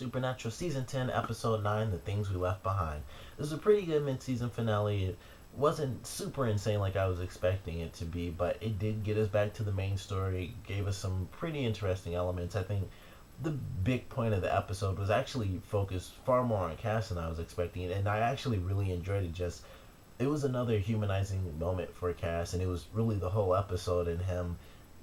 Supernatural Season 10, Episode 9, The Things We Left Behind. This was a pretty good mid season finale. It wasn't super insane like I was expecting it to be, but it did get us back to the main story, gave us some pretty interesting elements. I think the big point of the episode was actually focused far more on Cass than I was expecting, and I actually really enjoyed it. Just it was another humanizing moment for Cass, and it was really the whole episode and him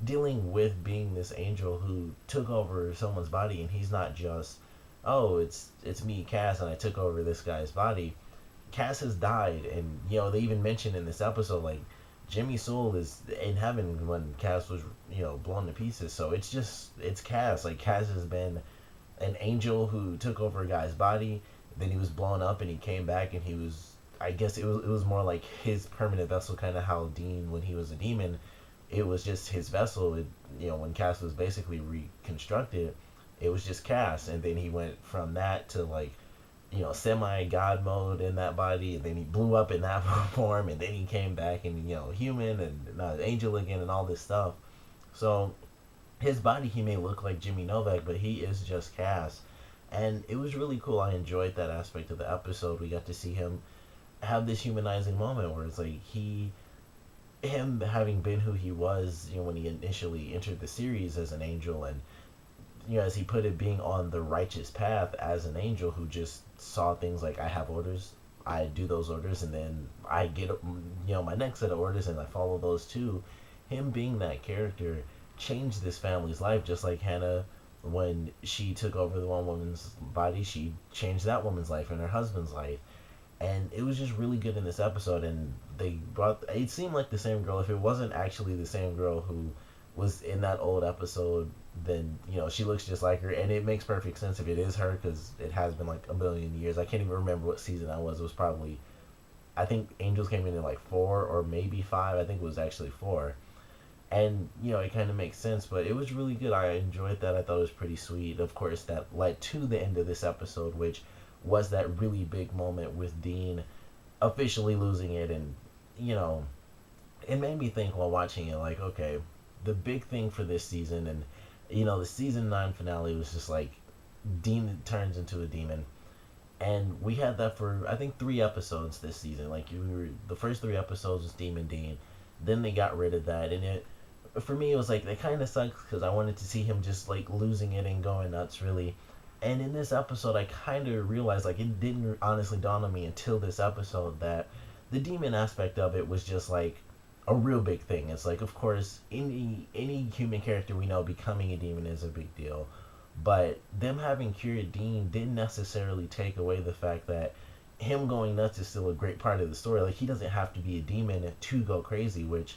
dealing with being this angel who took over someone's body, and he's not just, oh, it's me, Cass, and I took over this guy's body. Cass has died, and they even mentioned in this episode like Jimmy Soul is in heaven when Cass was blown to pieces. So it's Cass. Like Cass has been an angel who took over a guy's body, then he was blown up and he came back and he was, I guess it was more like his permanent vessel, kind of how Dean when he was a demon, it was just his vessel. When Cass was basically reconstructed, it was just Cass, and then he went from that to like semi god mode in that body, and then he blew up in that form, and then he came back and human and angel again and all this stuff. So his body, he may look like Jimmy Novak, but he is just Cass, and it was really cool. I enjoyed that aspect of the episode. We got to see him have this humanizing moment where it's like him having been who he was, when he initially entered the series as an angel, and as he put it, being on the righteous path as an angel who just saw things like, I have orders, I do those orders, and then I get my next set of orders and I follow those too. Him being that character changed this family's life, just like Hannah, when she took over the one woman's body, she changed that woman's life and her husband's life. And it was just really good in this episode, and they brought, it seemed like the same girl. If it wasn't actually the same girl who was in that old episode, then she looks just like her, and it makes perfect sense if it is her, because it has been like a million years. I can't even remember what season that was. It was probably, I think Angels came in like 4 or maybe 5. I think it was actually 4, and it kind of makes sense. But it was really good. I enjoyed that. I thought it was pretty sweet. Of course, that led to the end of this episode, which was that really big moment with Dean officially losing it. And it made me think while watching it, like, okay, the big thing for this season, and the season 9 finale was just like Dean turns into a demon, and we had that for I think 3 episodes this season. Like the first 3 episodes was Demon Dean, then they got rid of that, and it, for me, it was like, that kind of sucks because I wanted to see him just like losing it and going nuts, really. And in this episode, I kind of realized, like, it didn't honestly dawn on me until this episode that the demon aspect of it was just like a real big thing. It's like, of course, any human character we know becoming a demon is a big deal, but them having cured Dean didn't necessarily take away the fact that him going nuts is still a great part of the story. Like, he doesn't have to be a demon to go crazy, which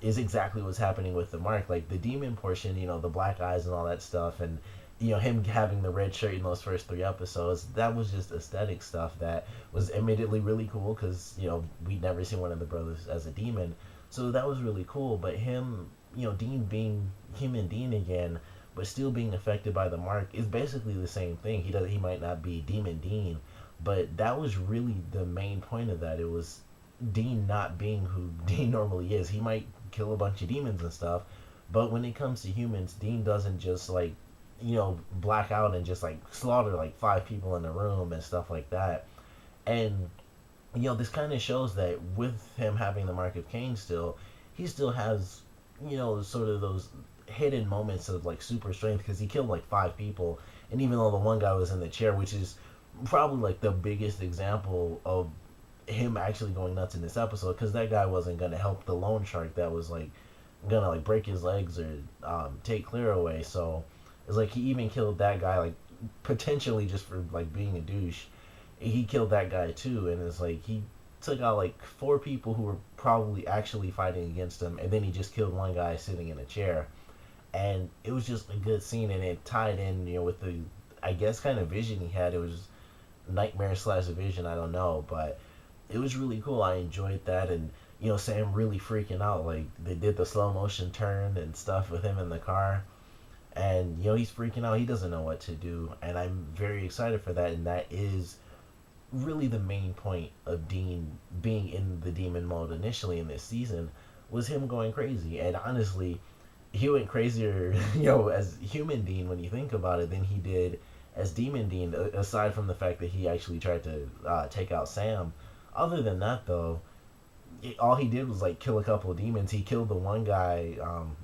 is exactly what's happening with the Mark. Like the demon portion, the black eyes and all that stuff, and him having the red shirt in those first 3 episodes, that was just aesthetic stuff that was admittedly really cool, because we'd never seen one of the brothers as a demon, so that was really cool. But him, Dean being human Dean again, but still being affected by the Mark, is basically the same thing. He might not be Demon Dean, but that was really the main point of that. It was Dean not being who Dean normally is. He might kill a bunch of demons and stuff, but when it comes to humans, Dean doesn't just like black out and just like slaughter like 5 people in a room and stuff like that. And this kind of shows that with him having the Mark of Cain still, he still has sort of those hidden moments of like super strength, because he killed like 5 people, and even though the one guy was in the chair, which is probably like the biggest example of him actually going nuts in this episode, because that guy wasn't gonna help the loan shark that was like gonna like break his legs or take Clear away. So it's like he even killed that guy, like potentially just for like being a douche. He killed that guy too, and it's like he took out like 4 people who were probably actually fighting against him, and then he just killed one guy sitting in a chair. And it was just a good scene, and it tied in with the, I guess, kind of vision he had. It was nightmare slash vision, I don't know, but it was really cool. I enjoyed that. And Sam really freaking out, like they did the slow motion turn and stuff with him in the car, and he's freaking out. He doesn't know what to do, and I'm very excited for that. And that is really the main point of Dean being in the demon mode initially in this season, was him going crazy. And honestly, he went crazier as human Dean, when you think about it, than he did as Demon Dean, aside from the fact that he actually tried to take out Sam. Other than that, though, all he did was like kill a couple of demons. He killed the one guy.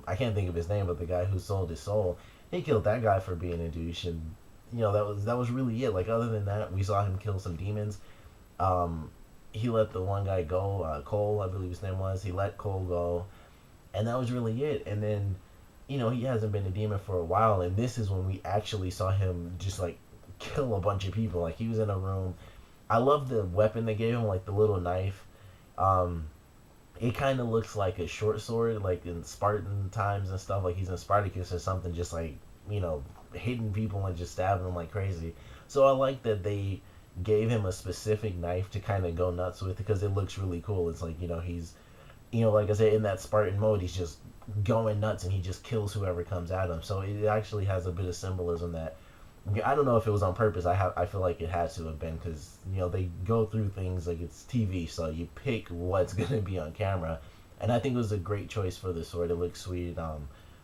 I can't think of his name, but the guy who sold his soul. He killed that guy for being a douche, and that was really it. Like other than that, we saw him kill some demons. Um, he let the one guy go. Cole, I believe his name was. He let Cole go, and that was really it. And then, he hasn't been a demon for a while, and this is when we actually saw him just like kill a bunch of people. Like he was in a room. I love the weapon they gave him, like the little knife. Um, it kind of looks like a short sword, like in Spartan times and stuff. Like he's in Spartacus or something, just like hitting people and just stabbing them like crazy. So I like that they gave him a specific knife to kind of go nuts with because it looks really cool. It's like he's like I said, in that Spartan mode, he's just going nuts and he just kills whoever comes at him. So it actually has a bit of symbolism that I don't know if it was on purpose. I feel like it had to have been because they go through things like it's TV, so you pick what's gonna be on camera, and I think it was a great choice for the sword. It looks sweet.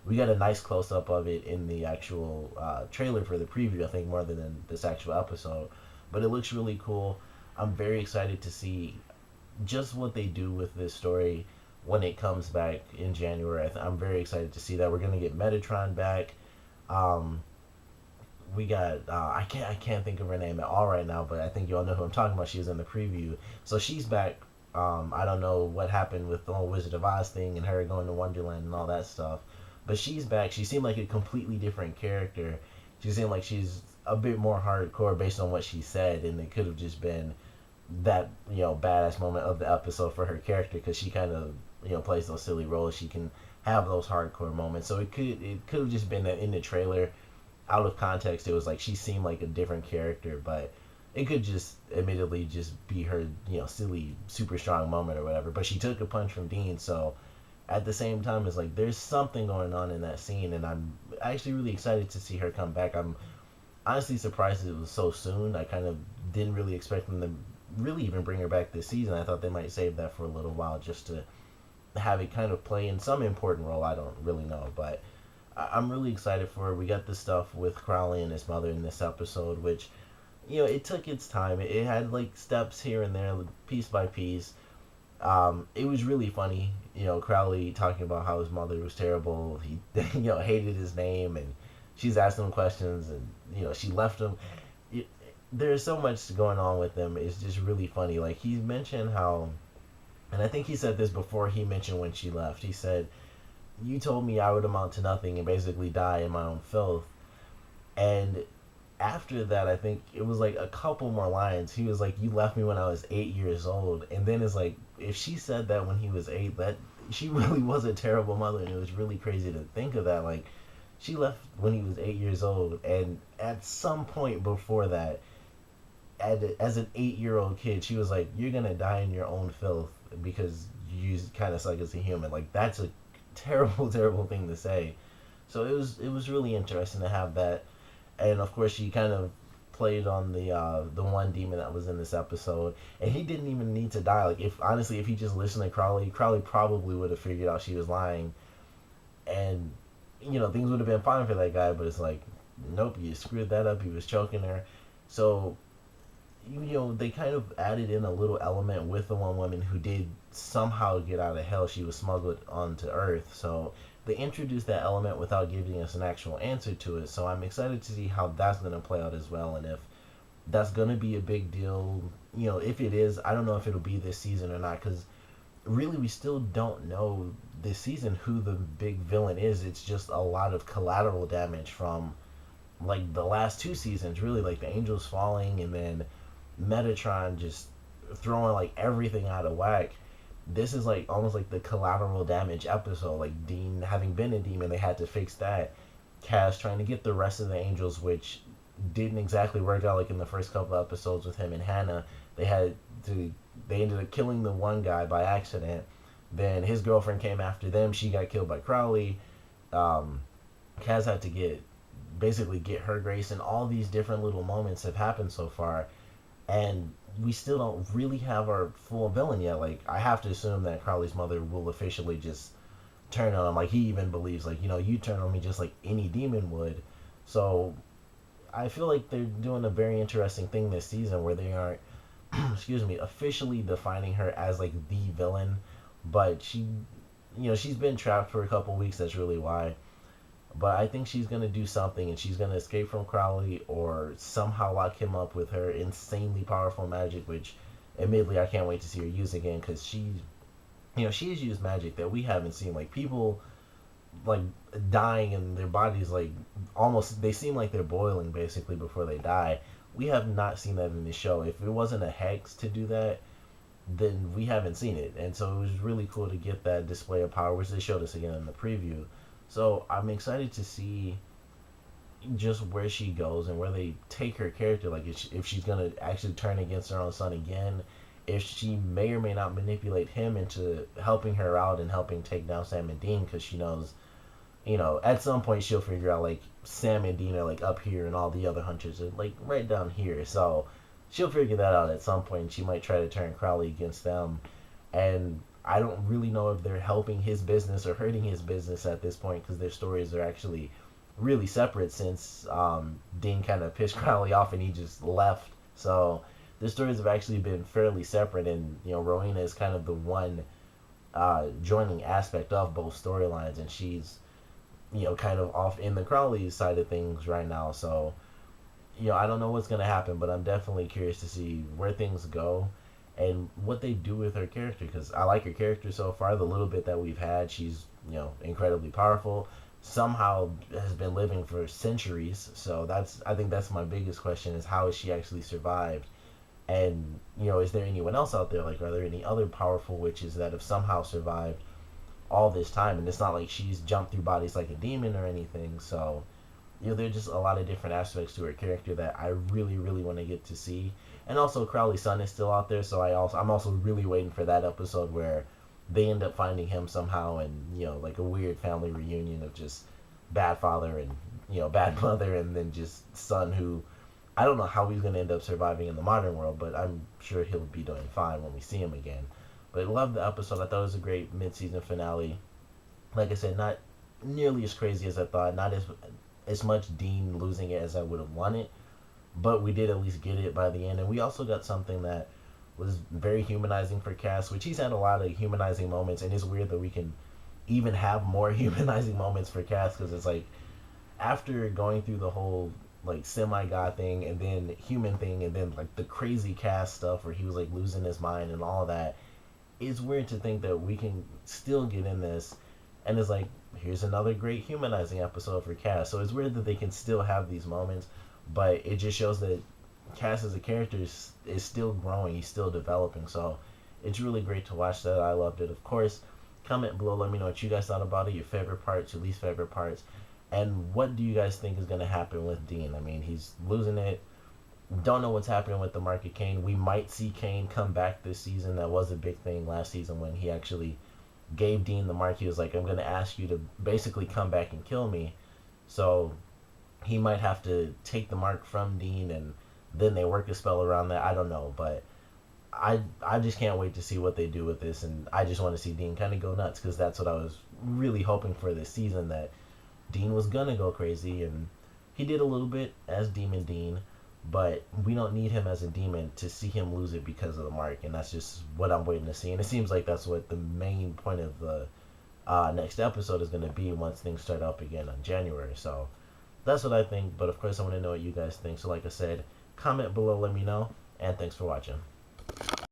We got a nice close up of it in the actual trailer for the preview. I think more than this actual episode, but it looks really cool. I'm very excited to see just what they do with this story when it comes back in January. I'm very excited to see that we're gonna get Metatron back. Um, we got I can't think of her name at all right now, but I think you all know who I'm talking about. She was in the preview, so she's back. I don't know what happened with the whole Wizard of Oz thing and her going to Wonderland and all that stuff, but she's back. She seemed like a completely different character. She seemed like she's a bit more hardcore based on what she said, and it could have just been that badass moment of the episode for her character because she kind of plays those silly roles. She can have those hardcore moments, so it could have just been that in the trailer out of context, it was like she seemed like a different character, but it could just admittedly just be her, silly, super strong moment or whatever. But she took a punch from Dean, so at the same time, it's like there's something going on in that scene, and I'm actually really excited to see her come back. I'm honestly surprised it was so soon. I kind of didn't really expect them to really even bring her back this season. I thought they might save that for a little while just to have it kind of play in some important role. I don't really know, but I'm really excited for it. We got the stuff with Crowley and his mother in this episode, which, it took its time. It had like steps here and there, piece by piece. It was really funny, Crowley talking about how his mother was terrible. He, hated his name, and she's asking him questions, and she left him. There's so much going on with them. It's just really funny. Like he mentioned how, and I think he said this before he mentioned when she left. He said, "You told me I would amount to nothing and basically die in my own filth." And after that, I think it was like a couple more lines. He was like, "You left me when I was 8 years old." And then it's like, if she said that when he was 8, that she really was a terrible mother. And it was really crazy to think of that. Like, she left when he was 8 years old. And at some point before that, as an 8-year-old kid, she was like, "You're going to die in your own filth because you kind of suck as a human." Like, that's a terrible, terrible thing to say. So it was really interesting to have that, and of course she kind of played on the one demon that was in this episode, and he didn't even need to die. Like if he just listened to Crowley probably would have figured out she was lying, and things would have been fine for that guy. But it's like, nope, you screwed that up. He was choking her, so they kind of added in a little element with the one woman who did somehow get out of hell. She was smuggled onto Earth, so they introduced that element without giving us an actual answer to it. So I'm excited to see how that's going to play out as well, and if that's going to be a big deal. If it is, I don't know if it'll be this season or not, because really we still don't know this season who the big villain is. It's just a lot of collateral damage from like the last two seasons, really, like the angels falling and then Metatron just throwing like everything out of whack. This is like almost like the collateral damage episode. Like Dean having been a demon, they had to fix that. Cass trying to get the rest of the angels, which didn't exactly work out. Like in the first couple of episodes with him and Hannah, they had to. They ended up killing the one guy by accident. Then his girlfriend came after them. She got killed by Crowley. Cass had to basically get her grace, and all these different little moments have happened so far, and we still don't really have our full villain yet. Like, I have to assume that Crowley's mother will officially just turn on him. Like, he even believes, like, you turn on me just like any demon would. So I feel like they're doing a very interesting thing this season where they aren't, excuse me, officially defining her as like the villain, but she's been trapped for a couple weeks. That's really why. But I think she's gonna do something, and she's gonna escape from Crowley or somehow lock him up with her insanely powerful magic. Which, admittedly, I can't wait to see her use again because she's used magic that we haven't seen. Like people like dying and their bodies like almost they seem like they're boiling basically before they die. We have not seen that in the show. If it wasn't a hex to do that, then we haven't seen it. And so it was really cool to get that display of power, which they showed us again in the preview. So I'm excited to see just where she goes and where they take her character. Like if she's gonna actually turn against her own son again, if she may or may not manipulate him into helping her out and helping take down Sam and Dean because she knows, at some point she'll figure out like Sam and Dean are like up here and all the other hunters are like right down here. So she'll figure that out at some point. She might try to turn Crowley against them, and I don't really know if they're helping his business or hurting his business at this point because their stories are actually really separate since Dean kind of pissed Crowley off and he just left. So the stories have actually been fairly separate, and Rowena is kind of the one joining aspect of both storylines, and she's kind of off in the Crowley side of things right now. So I don't know what's gonna happen, but I'm definitely curious to see where things go and what they do with her character because I like her character so far. The little bit that we've had, she's incredibly powerful. Somehow has been living for centuries. So I think that's my biggest question is how has she actually survived? And is there anyone else out there? Like, are there any other powerful witches that have somehow survived all this time? And it's not like she's jumped through bodies like a demon or anything. So there's just a lot of different aspects to her character that I really, really want to get to see. And also, Crowley's son is still out there, so I'm also really waiting for that episode where they end up finding him somehow, and like a weird family reunion of just bad father and bad mother, and then just son who I don't know how he's gonna end up surviving in the modern world, but I'm sure he'll be doing fine when we see him again. But I love the episode. I thought it was a great mid-season finale. Like I said, not nearly as crazy as I thought. Not as much Dean losing it as I would have wanted, but we did at least get it by the end. And we also got something that was very humanizing for Cass, which he's had a lot of humanizing moments, and it's weird that we can even have more humanizing moments for Cass because it's like after going through the whole like semi-god thing and then human thing and then like the crazy Cass stuff where he was like losing his mind and all that, it's weird to think that we can still get in this and it's like here's another great humanizing episode for Cass. So it's weird that they can still have these moments, but it just shows that Cass as a character is still growing, he's still developing. So it's really great to watch that. I loved it. Of course, comment below, let me know what you guys thought about it, your favorite parts, your least favorite parts, and what do you guys think is going to happen with Dean. I mean, he's losing it. Don't know what's happening with the Mark of Cain. We might see Cain come back this season. That was a big thing last season when he actually gave Dean the mark. He was like, I'm going to ask you to basically come back and kill me. So he might have to take the mark from Dean and then they work a spell around that. I don't know, but I just can't wait to see what they do with this, and I just want to see Dean kind of go nuts because that's what I was really hoping for this season, that Dean was gonna go crazy, and he did a little bit as Demon Dean, but we don't need him as a demon to see him lose it because of the mark, and that's just what I'm waiting to see. And it seems like that's what the main point of the next episode is going to be once things start up again on January. So that's what I think, but of course I want to know what you guys think. So like I said, comment below, let me know, and thanks for watching.